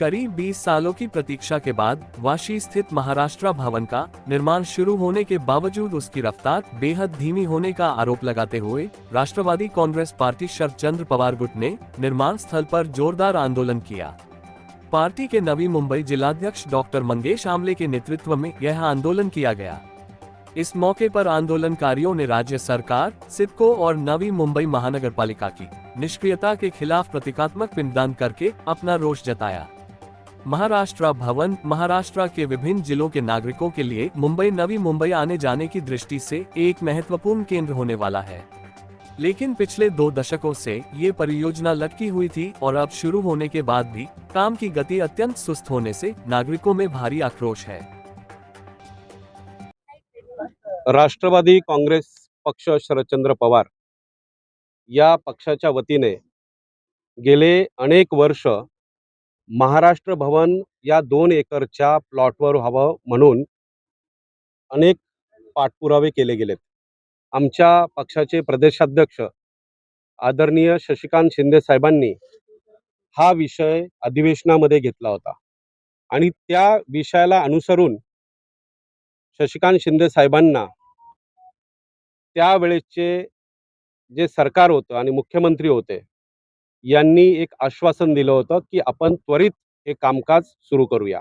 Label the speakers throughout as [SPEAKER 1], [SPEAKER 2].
[SPEAKER 1] करीब 20 सालों की प्रतीक्षा के बाद वाशी स्थित महाराष्ट्र भवन का निर्माण शुरू होने के बावजूद उसकी रफ्तार बेहद धीमी होने का आरोप लगाते हुए राष्ट्रवादी कांग्रेस पार्टी शरद चंद्र पवार गुट ने निर्माण स्थल पर जोरदार आंदोलन किया। पार्टी के नवी मुंबई जिलाध्यक्ष डॉक्टर मंगेश आमले के नेतृत्व में यह आंदोलन किया गया। इस मौके पर आंदोलनकारियों ने राज्य सरकार, सिडको और नवी मुंबई महानगरपालिका की निष्क्रियता के खिलाफ प्रतीकात्मक पिंडदान करके अपना रोष जताया। महाराष्ट्र भवन महाराष्ट्र के विभिन्न जिलों के नागरिकों के लिए मुंबई नवी मुंबई आने जाने की दृष्टि से एक महत्वपूर्ण केंद्र होने वाला है, लेकिन पिछले 2 दशकों से ये परियोजना लटकी हुई थी और अब शुरू होने के बाद भी काम की गति अत्यंत सुस्त होने से नागरिकों में भारी आक्रोश है।
[SPEAKER 2] राष्ट्रवादी काँग्रेस पक्ष शरदचंद्र पवार या पक्षाच्या वतीने गेले अनेक वर्ष महाराष्ट्र भवन या 2 एकरच्या प्लॉटवर व्हावं म्हणून अनेक पाठपुरावे केले गेलेत। आमच्या पक्षाचे प्रदेशाध्यक्ष आदरणीय शशिकांत शिंदे साहेबांनी हा विषय अधिवेशनामध्ये घेतला होता आणि त्या विषयाला अनुसरून शशिकांत शिंदे साहेबांना त्यावेळेचे जे सरकार होतं आणि मुख्यमंत्री होते यांनी एक आश्वासन दिलं होतं की आपण त्वरित हे कामकाज सुरू करूया।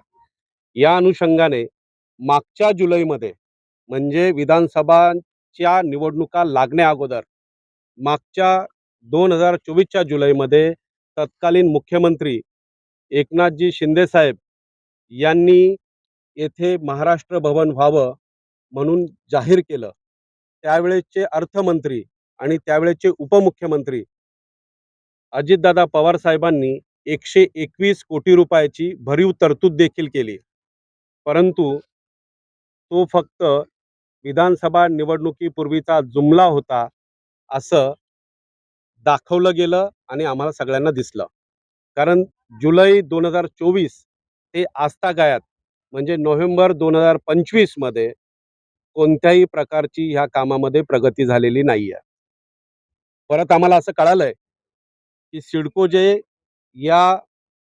[SPEAKER 2] या अनुषंगाने मागच्या जुलैमध्ये म्हणजे विधानसभाच्या निवडणुका लागण्या अगोदर मागच्या 2024च्या जुलैमध्ये तत्कालीन मुख्यमंत्री एकनाथजी शिंदे साहेब यांनी येथे महाराष्ट्र भवन व्हावं म्हणून जाहीर केलं। त्यावेळेचे अर्थमंत्री आणि त्यावेळेचे उपमुख्यमंत्री अजितदादा पवार साहेबांनी 121 कोटी रुपयाची भरीव तरतूद देखील केली, परंतु तो फक्त विधानसभा निवडणुकीपूर्वीचा जुमला होता असं दाखवलं गेलं आणि आम्हाला सगळ्यांना दिसलं। कारण जुलै 2024 ते आजतागायत म्हणजे नोव्हेंबर 2025 मध्ये कोणत्याही प्रकारची ह्या कामामध्ये प्रगती झालेली नाहीये। परत आम्हाला असं कळालंय की सिडको जे या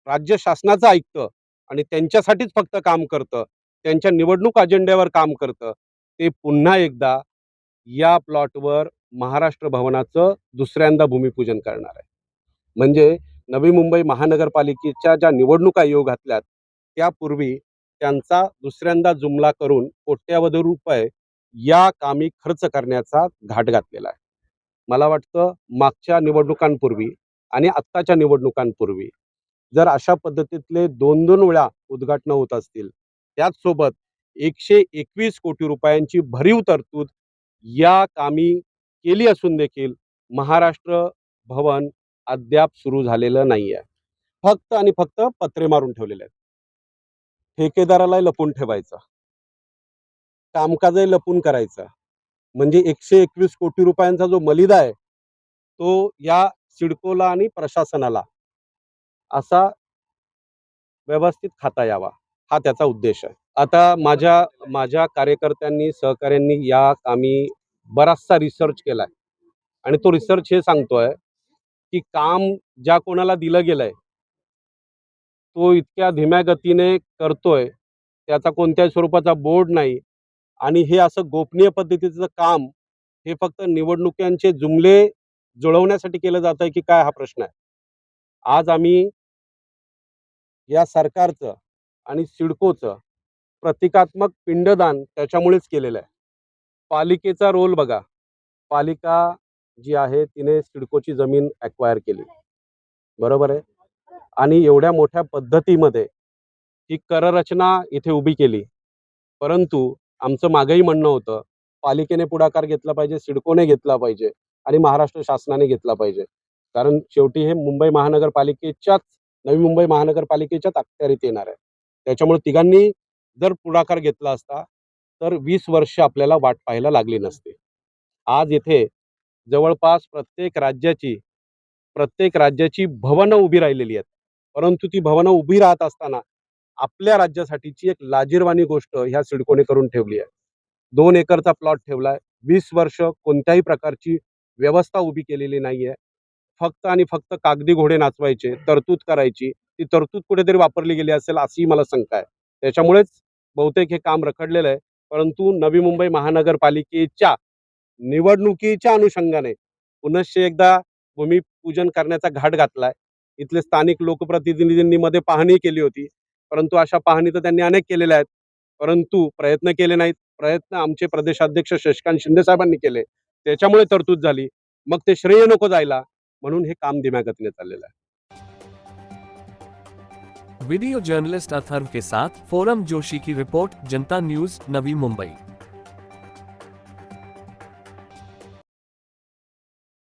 [SPEAKER 2] राज्य शासनाचं ऐकतं आणि त्यांच्यासाठीच फक्त काम करतं, त्यांच्या निवडणूक अजेंड्यावर काम करतं, ते पुन्हा एकदा या प्लॉटवर महाराष्ट्र भवनाचं दुसऱ्यांदा भूमिपूजन करणार आहे। म्हणजे नवी मुंबई महानगरपालिकेच्या ज्या निवडणुका येऊ घातल्यात त्यापूर्वी त्यांचा दुसऱ्यांदा जुमला करून कोट्यवधी रुपये या कामी खर्च करण्याचा घाट घातलेला आहे। मला वाटतं मागच्या निवडणुकांपूर्वी आणि आत्ताच्या निवडणुकांपूर्वी जर अशा पद्धतीतले 2-2 वेळा उद्घाटन होत असतील, त्याचसोबत 121 कोटी रुपयांची भरीव तरतूद या कामी केली असून देखील महाराष्ट्र भवन अद्याप सुरू झालेलं नाहीये। फक्त आणि फक्त पत्रे मारून ठेवलेले आहेत। ठेकेदाराला लपून ठेवायचं, कामकाजही लपून करायचं, म्हणजे 121 कोटी रुपयांचा जो मलिदा आहे तो या सिडकोला आणि प्रशासनाला असा व्यवस्थित खाता यावा, हा त्याचा उद्देश आहे। आता माझ्या कार्यकर्त्यांनी सहकाऱ्यांनी या कामी बराचसा रिसर्च केलाय आणि तो रिसर्च हे सांगतोय की काम ज्या कोणाला दिलं गेलंय तो इतक्या धीम्या गतीने करतोय, त्याचा कोणत्याही स्वरूपाचा बोर्ड नाही आणि हे असं गोपनीय पद्धतीचं काम हे फक्त निवडणुकांचे जुमले जुळवण्यासाठी केलं जात आहे की काय, हा प्रश्न आहे। आज आम्ही या सरकारचं आणि सिडकोचं प्रतिकात्मक पिंडदान त्याच्यामुळेच केलेलं आहे। पालिकेचा रोल बघा, पालिका जी आहे तिने सिडकोची जमीन ॲक्वायर केली, बरोबर आहे, आणि एवढ्या मोठ्या पद्धतीमध्ये ही कररचना इथे उभी केली, परंतु आमचं मागेही म्हणणं होतं पालिकेने पुढाकार घेतला पाहिजे, सिडकोने घेतला पाहिजे आणि महाराष्ट्र शासनाने घेतला पाहिजे। कारण शेवटी हे मुंबई महानगरपालिकेच्याच नवी मुंबई महानगरपालिकेच्याच अखत्यारीत येणार आहे। त्याच्यामुळे तिघांनी जर पुढाकार घेतला असता तर 20 वर्ष आपल्याला वाट पाहायला लागली नसती। आज इथे जवळपास प्रत्येक राज्याची भवनं उभी राहिलेली आहेत, परंतु ती भवनं उभी राहत असताना आपल्या राज्यासाठीची एक लाजिरवाणी गोष्ट ह्या सिडकोने करून ठेवली आहे। 2 एकरचा प्लॉट ठेवलाय, 20 वर्ष कोणत्याही प्रकारची व्यवस्था उभी केलेली नाहीये। फक्त आणि फक्त कागदी घोडे नाचवायचे, तरतूद करायची ती तरतूद कुठेतरी वापरली गेली असेल अशीही मला शंका आहे. त्याच्यामुळेच बहुतेक हे काम रखडलेलं आहे. परंतु नवी मुंबई महानगरपालिकेच्या निवडणुकीच्या अनुषंगाने पुनश्च एकदा भूमिपूजन करण्याचा घाट घातलाय. इथले स्थानिक लोकप्रतिनिधींनी मध्ये पाहणी केली होती, परंतु अशा पाहणी तर त्यांनी अनेक केलेल्या आहेत, परंतु प्रयत्न केले नाहीत. प्रयत्न आमचे प्रदेशाध्यक्ष शशिकांत शिंदे साहेबांनी केले, त्याच्यामुळे तरतूद झाली. मग ते श्रेय नको जायला म्हणून हे काम धीम्या गतीने चाललेलं आहे.
[SPEAKER 1] वीडियो जर्नलिस्ट अथर्व के साथ फोरम जोशी की रिपोर्ट, जनता न्यूज, नवी मुंबई।